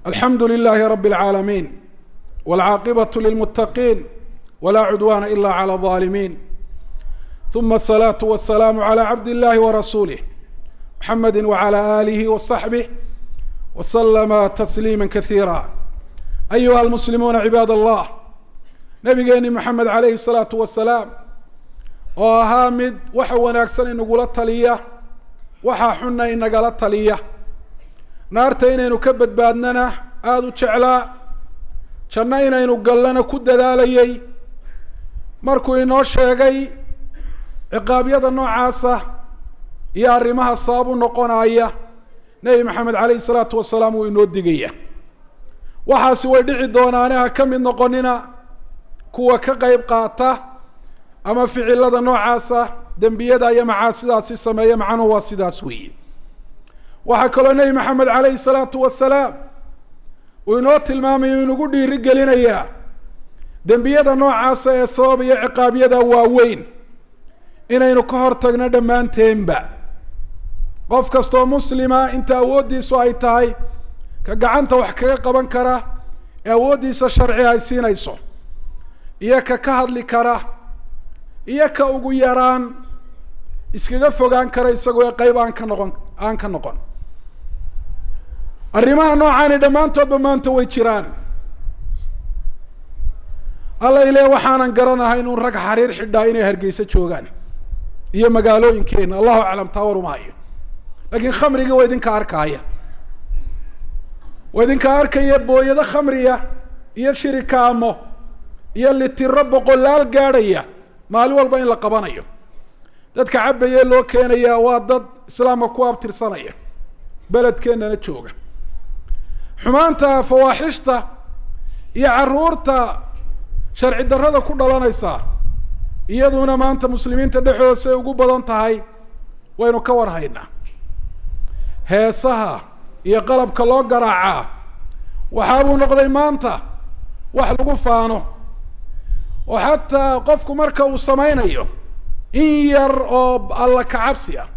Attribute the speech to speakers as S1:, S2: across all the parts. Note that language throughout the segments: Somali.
S1: الحمد لله رب العالمين والعاقبة للمتقين ولا عدوان إلا على الظالمين ثم الصلاة والسلام على عبد الله ورسوله محمد وعلى آله وصحبه وسلم تسليما كثيرا. أيها المسلمون عباد الله، نبينا محمد عليه الصلاة والسلام oo ahaa mid waxa wanaagsan inagula taliya waxa xunna inagala taliya naarta inaynu ka badbaadnana aad u jeclaa janna inaynu gallana ku dadaalayay markuu inoo sheegay ciqaabyada noocaasa iyo arrimaha sabab u noqonaya nabi maxamed calayhi salaatu wasalaam uu inoo digaya waxaasi way dhici doonaanaha ka mid noqonina kuwa ka qayb qaata ama ficilada noocaasa dambiyada iyo macaasidaasi sameeya macnuhu waa sidaas weeye. waxaa kaloo nabi maxamed calayhi salaatu wasalaam uu inoo tilmaamayo inugu dhiiri gelinayaa dembiyada noocaasa ee sabab iyo ciqaabyada waaweyn inaynu ka hortagno dhammaanteenba. qof kastoo muslima inta awooddiisu ay tahay ka gacanta wax kaga qaban kara ee awooddiisa sharci ay siinayso iyo ka hadli kara iyo ka ugu yaraan iskaga fogaan kara isagoo qayb aan ka noqon arrimaha noocaani dhammaantoodba maanta way jiraan. alla ilaahay waxaanan garanahay inuu rag xariir xidhaa inay Hargeysa joogaan iyo magaalooyinkeena allahu aclam taawar uma hayo, laakiin khamriga waa idinka arkaya booyada khamriya iyo shirikaamo iyo litiro boqolaal gaadhaya maalin walba in la qabanayo. dadka cabaya loo keenaya waa dad islaamka ku abtirsanaya beledkeenana jooga. xumaanta fawaaxishta iyo caruurta sharci darrada ku dhalanaysa iyaduna maanta muslimiinta dhexdooda say ugu badan tahay waynu ka warhaynaa. heesaha iyo qalabka loo garaacaa waxaabuu noqday maanta wax lagu faano oo xataa qofku marka uu samaynayo in yar oo alla ka cabsi ah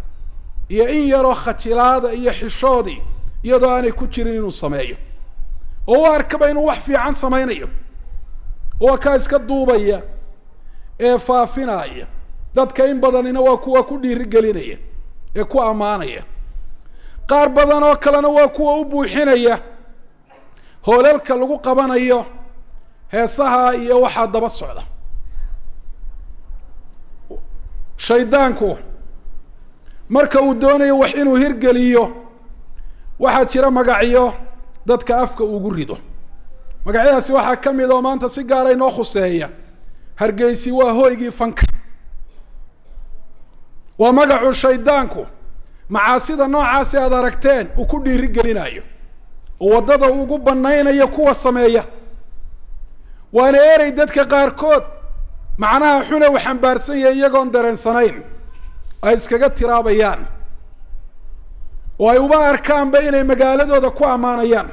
S1: iyo in yar oo khajilaada iyo xishoodii iyadoo aanay ku jirin inuu sameeyo oo u arkaba inuu wax fiican samaynayo oo ka iska duubaya ee faafinaya dadka in badanina waa kuwa ku dhiiri gelinaya ee ku amaanaya. qaar badan oo kalena waa kuwa u buuxinaya hoolalka lagu qabanayo heesaha iyo waxa daba socda. shaydaanku marka uu doonayo wax inuu hirgeliyo waxaa jira magacyo dadka afka ugu rido. magacyadaasi waxaa ka mid oo maanta si gaar ah inoo khuseeya. Hargeysi waa hooygii fanka. waa magacu shaydaanku macaasida noocaasi aad aragteen uu ku dhiiri gelinayo oo waddada ugu banaynayo kuwa sameeya. waana erey dadka qaarkood macnaha xuna uu xambaarsan yahay iyagoon dareensanayn ay iskaga tiraabayaan oo ay uba arkaanba inay magaaladooda ku ammaanayaan.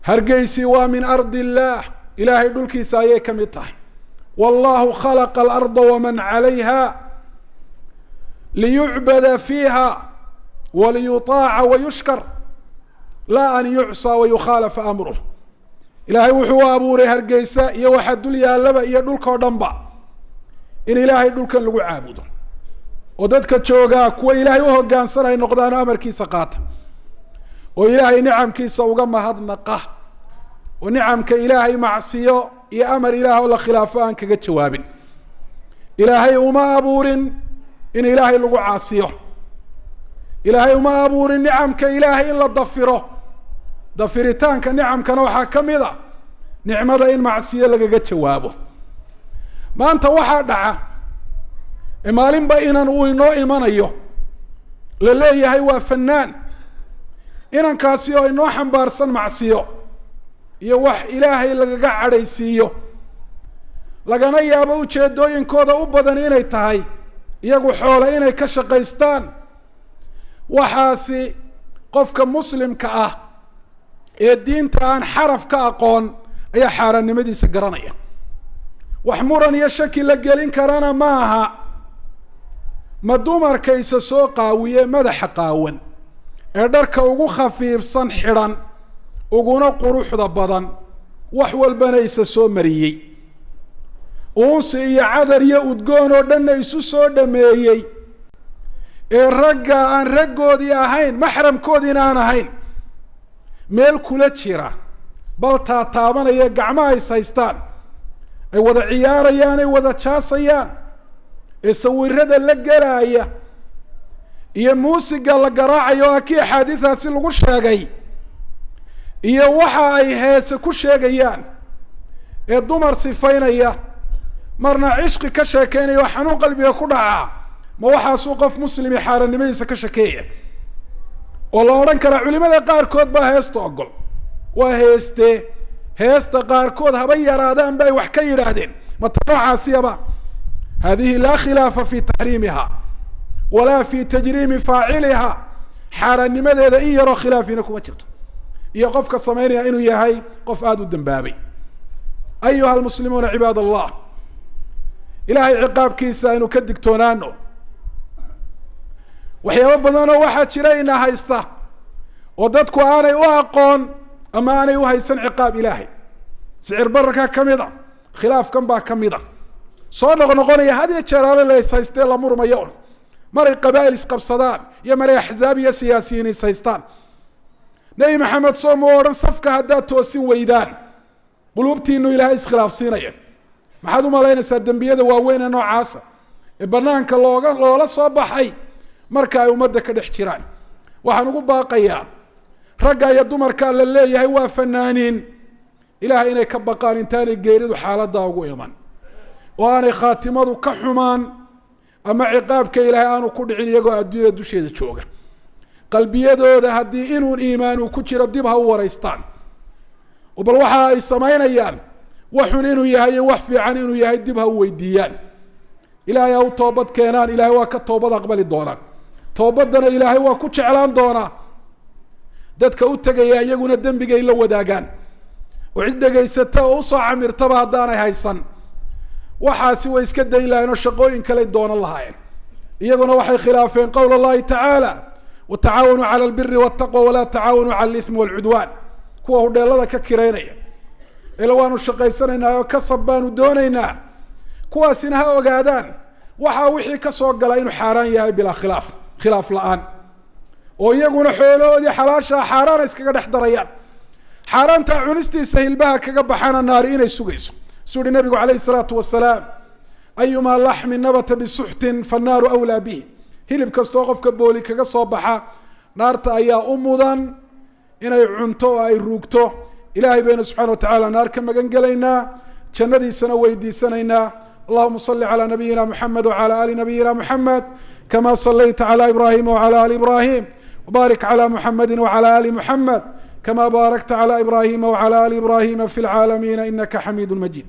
S1: Hargeysi waa min ardi illaah, ilaahay dhulkiisa ayay ka mid tahay. wallahu khalaqa alarda waman calayha liyucbada fiiha waliyutaaca wayushkar laa an yucsaa wayukhaalafa amruh. ilaahay wuxuu u abuuray Hargeysa iyo waxa dul yaalaba iyo dhulkoo dhanba in ilaahay dhulkan lagu caabudo oo dadka joogaa kuwa ilaahay u hoggaansan ay noqdaan amarkiisa qaata oo ilaahay nicamkiisa uga mahadnaqa oo nicamka ilaahay macsiyo iyo amar ilaah oo la khilaafo aan kaga jawaabin. ilaahay uma abuurin in ilaahay lagu caasiyo. ilaahay uma abuurin nicamka ilaahay in la dafiro. dafiritaanka nicamkana waxaa ka mid a nicmada in macsiyo lagaga jawaabo. maanta waxaa dhaca maalinba inan uu inoo imanayo la leeyahay waa fanaan, inankaasi oo inoo xambaarsan macsiyo iyo wax ilaahay lagaga cadhaysiiyo, lagana yaabo ujeedooyinkooda u badan inay tahay iyagu xoole inay ka shaqaystaan. waxaasi qofka muslimka ah ee diinta aan xaraf ka aqoon ayaa xaaraannimadiisa garanaya. wax muran iyo shaki la gelin karana ma aha. ma dumarka isa soo qaawiye madaxa qaawan ee dharka ugu khafiifsan xidhan uguna quruxda badan wax walbana isa soo mariyey uunsi iyo cadar iyo udgoon oo dhanna isu soo dhameeyey ee ragga aan raggoodii ahayn maxramkoodiina aan ahayn meel kula jira bal taataabanaya gacmaha is haystaan ay wada ciyaarayaan ay wada jaasayaan ee sawirada la gelaaya iyo muusiga la garaacayo akii axaadiidaasi lagu sheegay iyo waxa ay heese ku sheegayaan ee dumar sifaynaya marna cishqi ka sheekeynaya oo xanuun qalbiga ku dhaca ma waxaasuu qof muslimi xaarannimadiisa ka shakeeya oo la odhan karaa culimada qaarkood baa heesta ogol waa heesta qaarkood haba yaraadaan ba ay wax ka yidhaahdeen mata noocaasiyaba hadihi laa khilaafa fi taxriimiha walaa fi tajriimi faaciliha xaaraannimadeeda in yaroo khilaafina kuma jirto iyo qofka samaynaya inuu yahay qof aada u dambaabay ayuha almuslimuuna cibaad allah ilaahay ciqaabkiisa aynu ka digtoonaano waxyaabo badanoo waxaa jira ina haysta oo dadku aanay u aqoon ama aanay u haysan ciqaab ilaahay sicir bararkaa ka mid a khilaafkan baa ka mid a soo noqnoqonaya had iyo jeer ale la is haystee la murmayo un maray qabaa'il isqabsadaan iyo maray axzaab iyo siyaasiyiin is haystaan nebi maxamed soo mu odhan safka haddaad toosin weydaan quluubtiinu ilaahay iskhilaafsiinaya maxaad u malaynaysaa dembiyada waaweyn ee noocaasa ee banaanka loola soo baxay marka ay ummadda ka dhex jiraan waxaan ugu baaqayaa ragga iyo dumarka la leeyahay waa fanaaniin ilaahay inay ka baqaan intaanay geeridu xaaladdaa ugu iman oo aanay khaatimadu ka xumaan ama ciqaabka ilaahay aanu ku dhicin iyagoo adduunyada dusheeda jooga qalbiyadooda haddii inuun iimaan uu ku jiro dib ha u waraystaan oo bal waxa ay samaynayaan waxun inuu yahay iyo wax fiican inuu yahay dib ha u weydiiyaan ilaahay ha u toobad keenaan ilaahay waa ka toobad aqbali doonaa toobaddana ilaahay waa ku jeclaan doonaa dadka u tegaya iyaguna dembigay la wadaagaan oo cid dhegaysata oo usoo camirtaba haddaanay haysan waxaasi way iska dayn lahayen oo shaqooyin kaley doonan lahaayeen iyaguna waxay khilaafeen qowl allahi tacaala watacaawanuu cala albiri waltaqwa walaa tacaawanuu cala alithmi walcudwaan kuwa hudheelada ka kiraynaya ila waanu shaqaysanaynaa oo kasab baanu doonaynaa kuwaasina ha ogaadaan waxaa wixii kasoo gala inuu xaaraan yahay bilaa khilaaf la-aan oo iyaguna xoolahoodii xalaashaa xaaraana iskaga dhex darayaan xaaraantaa cunistiisa hilbaha kaga baxana naari inay sugayso suu uhi nabigu calayhi salaatu wasalaam ayumaa laxmin nabata bisuxtin fannaaru awlaa bihi hilib kastoo qofka booli kaga soo baxa naarta ayaa u mudan inay cunto oo ay ruugto ilahay baynu subxana wa tacaala naar ka magan gelaynaa jannadiisana weydiisanaynaa allahuma salli calaa nabiyina muxamed wacala ali nabiyina muxamed kama salayta calى ibrahima wعalى ali ibrahim wbarik calى muxamedi wعalى ali muxamed kama baarakta calى ibrahima wعalى ali ibrahima fi اlcaalamiina inaka xamiid majid